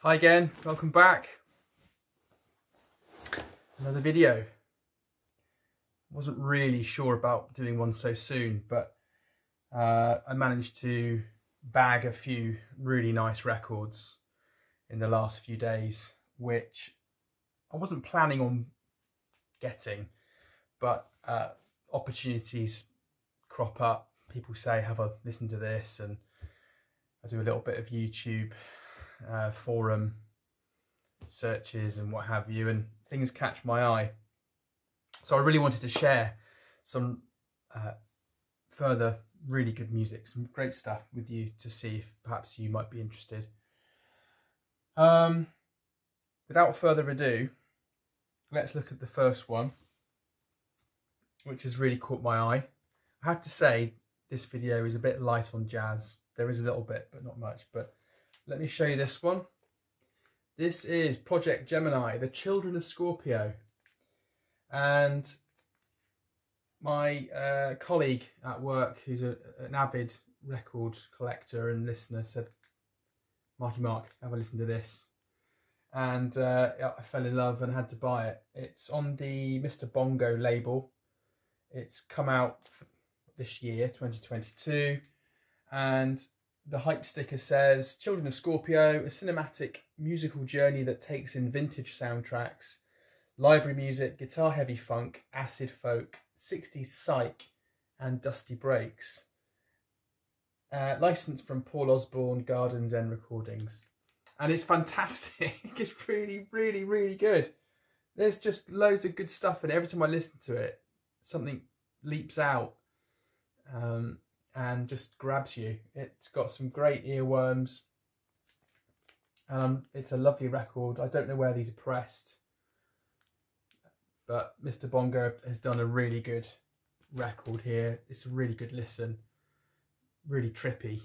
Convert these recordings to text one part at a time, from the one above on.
Hi again, welcome back. Another video. Wasn't really sure about doing one so soon, but I managed to bag a few really nice records in the last few days, which I wasn't planning on getting, but opportunities crop up. People say, have a listen to this, and I do a little bit of YouTube forum searches and what have you, and things catch my eye. So I really wanted to share some further really good music, some great stuff with you to see if perhaps you might be interested. Without further ado, let's look at the first one, which has really caught my eye. I have to say this video is a bit light on jazz. There is a little bit, but not much. But let me show you this one. This is Project Gemini, The Children of Scorpio. And my colleague at work, who's an avid record collector and listener, said, Marky-mark, have a listen to this. And I fell in love and had to buy it. It's on the Mr. Bongo label. It's come out this year, 2022. And the hype sticker says, Children of Scorpio, a cinematic musical journey that takes in vintage soundtracks, library music, guitar-heavy funk, acid folk, 60s psych, and dusty breaks. Licensed from Paul Osborne, Gardens End Recordings. And it's fantastic. It's really, really, really good. There's just loads of good stuff, and every time I listen to it, something leaps out. And just grabs you. It's got some great earworms. It's a lovely record. I don't know where these are pressed, but Mr. Bongo has done a really good record here. It's a really good listen. Really trippy,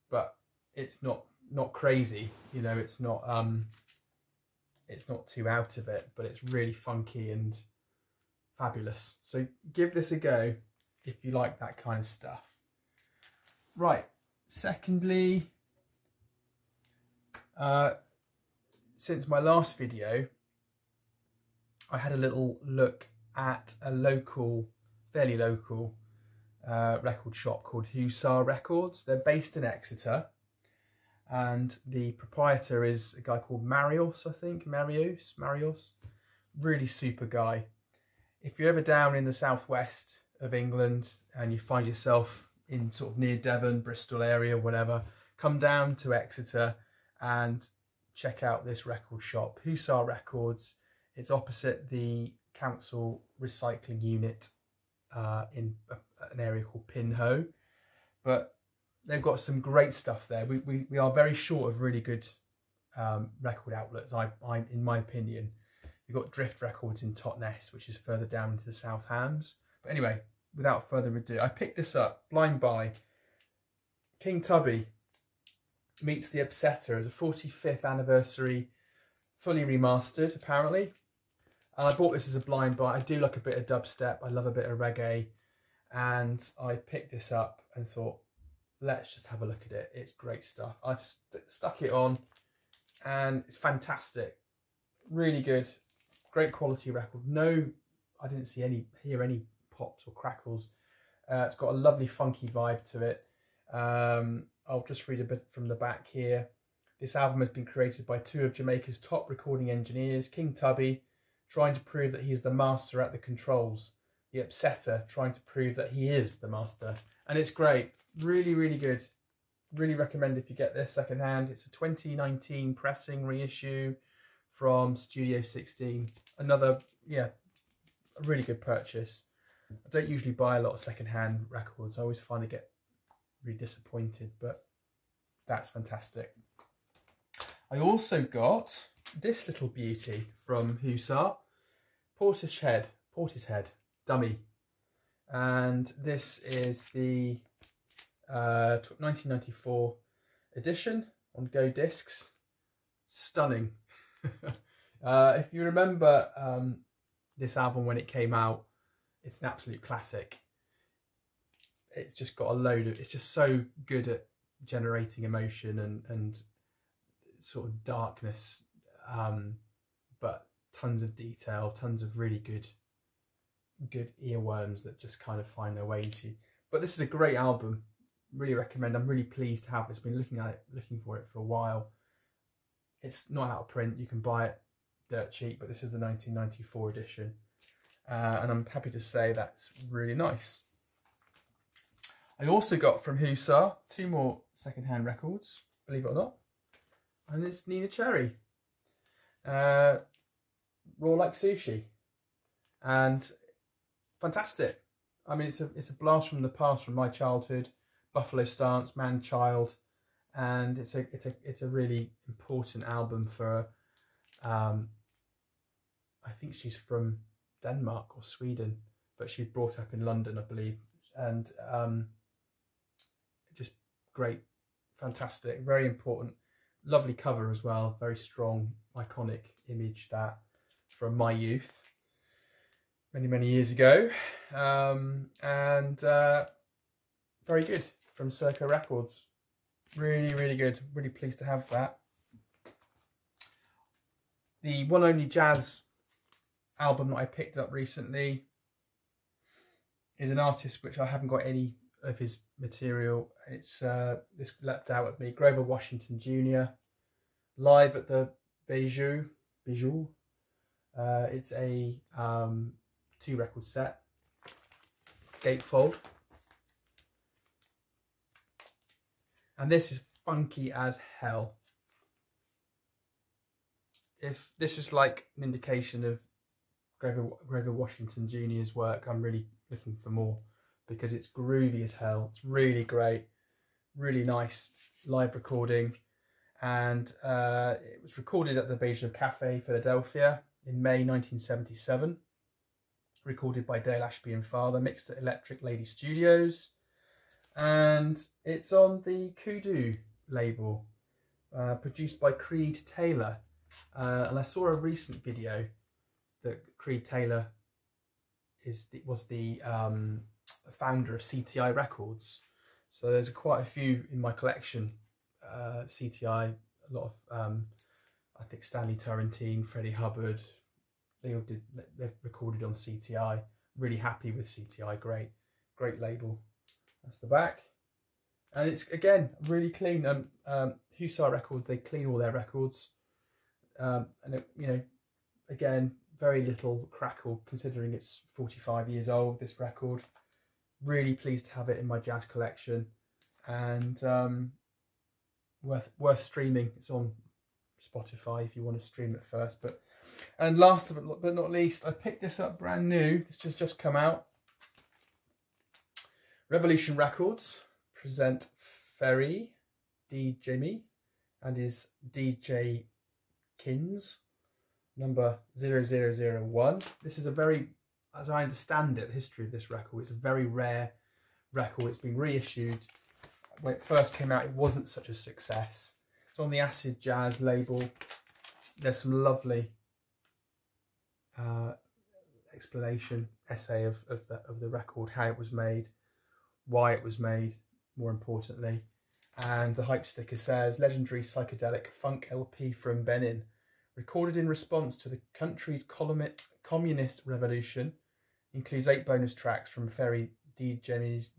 but it's not crazy. You know, it's not too out of it, but it's really funky and fabulous. So give this a go if you like that kind of stuff. Right, secondly, since my last video, I had a little look at a local, fairly local record shop called Hussar Records. They're based in Exeter, and the proprietor is a guy called Marios, I think, Marios, really super guy. If you're ever down in the southwest of England and you find yourself in sort of near Devon, Bristol area, whatever, come down to Exeter and check out this record shop, Hussar Records. It's opposite the council recycling unit in an area called Pinho. But they've got some great stuff there. We are very short of really good record outlets, in my opinion. You've got Drift Records in Totnes, which is further down into the South Hams. But anyway, without further ado, I picked this up, blind buy. King Tubby meets the Upsetter as a 45th anniversary, fully remastered, apparently. And I bought this as a blind buy. I do like a bit of dubstep. I love a bit of reggae. And I picked this up and thought, let's just have a look at it. It's great stuff. I've stuck it on and it's fantastic. Really good. Great quality record. No, I didn't hear any pops or crackles. It's got a lovely funky vibe to it. I'll just read a bit from the back here. This album has been created by two of Jamaica's top recording engineers, King Tubby, trying to prove that he is the master at the controls, the Upsetter trying to prove that he is the master. And it's great. Really, really good. Really recommend if you get this secondhand. It's a 2019 pressing reissue from Studio 16. Another, yeah, a really good purchase. I don't usually buy a lot of second-hand records. I always find I get really disappointed, but that's fantastic. I also got this little beauty from Hussar, Portishead, dummy. And this is the 1994 edition on Go Discs. Stunning. If you remember this album when it came out, it's an absolute classic. It's just got a load of, it's just so good at generating emotion and sort of darkness, but tons of detail, tons of really good earworms that just kind of find their way into. But this is a great album, really recommend. I'm really pleased to have this. Been looking for it for a while. It's not out of print, you can buy it dirt cheap, but this is the 1994 edition, and I'm happy to say that's really nice. I also got from Hussar 2 more second-hand records, believe it or not, and it's Nina Cherry, Raw Like Sushi, and fantastic. I mean, it's a blast from the past, from my childhood. Buffalo Stance, Man Child, and it's a really important album for. I think she's from Denmark or Sweden, but she's brought up in London, I believe, and just great, fantastic, very important, lovely cover as well. Very strong, iconic image that from my youth, many years ago, and very good from Hussar Records. Really good. Really pleased to have that. The One Only Jazz album that I picked up recently is an artist which I haven't got any of his material. It's this leapt out at me. Grover Washington Jr. live at the Bijou. It's a 2 record set, gatefold, and this is funky as hell. If this is like an indication of Grover Washington Jr.'s work, I'm really looking for more, because it's groovy as hell. It's really great, really nice live recording, and it was recorded at the Bijou Cafe, Philadelphia in May 1977. Recorded by Dale Ashby and Father, mixed at Electric Lady Studios, and it's on the Kudu label, produced by Creed Taylor. And I saw a recent video that Creed Taylor was the founder of CTI Records. So there's quite a few in my collection. CTI, a lot of I think Stanley Turrentine, Freddie Hubbard, they've recorded on CTI. Really happy with CTI. Great label. That's the back, and it's again really clean. Hussar Records, they clean all their records. And it, you know, again, very little crackle considering it's 45 years old, this record. Really pleased to have it in my jazz collection, and worth streaming. It's on Spotify if you want to stream it first. And last but not least, I picked this up brand new. This just come out. Revolution Records present Ferry D. Jimmy and his DJ Kins, number 0001. This is a very, as I understand it, the history of this record, it's a very rare record. It's been reissued. When it first came out, it wasn't such a success. It's on the Acid Jazz label. There's some lovely explanation, essay of the record, how it was made, why it was made, more importantly. And the hype sticker says, legendary psychedelic funk LP from Benin, recorded in response to the country's communist revolution, includes 8 bonus tracks from Ferry D. Jimmy's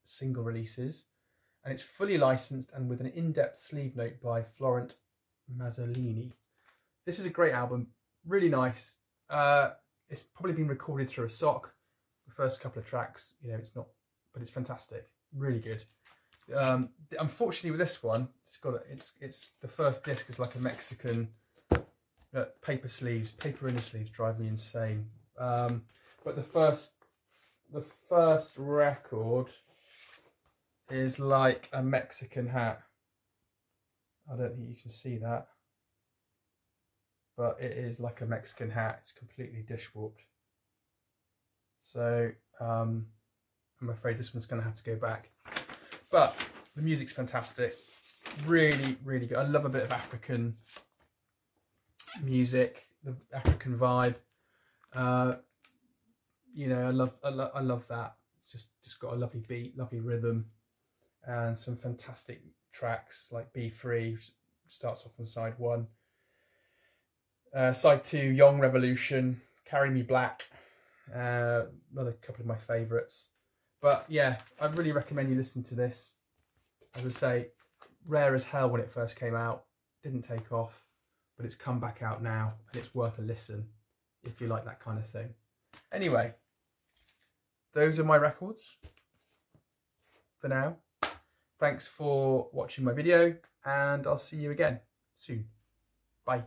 single releases, and it's fully licensed and with an in-depth sleeve note by Florent Mazzolini. This is a great album, really nice. It's probably been recorded through a sock. The first couple of tracks, you know, it's not, but it's fantastic, really good. Unfortunately, with this one, it's the first disc is like a Mexican paper inner sleeves drive me insane. But the first record is like a Mexican hat. I don't think you can see that, but it is like a Mexican hat. It's completely dish warped. So I'm afraid this one's going to have to go back. But the music's fantastic, really good. I love a bit of African music, the African vibe. You know, I love that. It's just got a lovely beat, lovely rhythm, and some fantastic tracks like Be Free, starts off on side 1. Side 2, Young Revolution, Carry Me Black, another couple of my favourites. But yeah, I'd really recommend you listen to this. As I say, rare as hell when it first came out, didn't take off, but it's come back out now and it's worth a listen if you like that kind of thing. Anyway, those are my records for now. Thanks for watching my video and I'll see you again soon. Bye.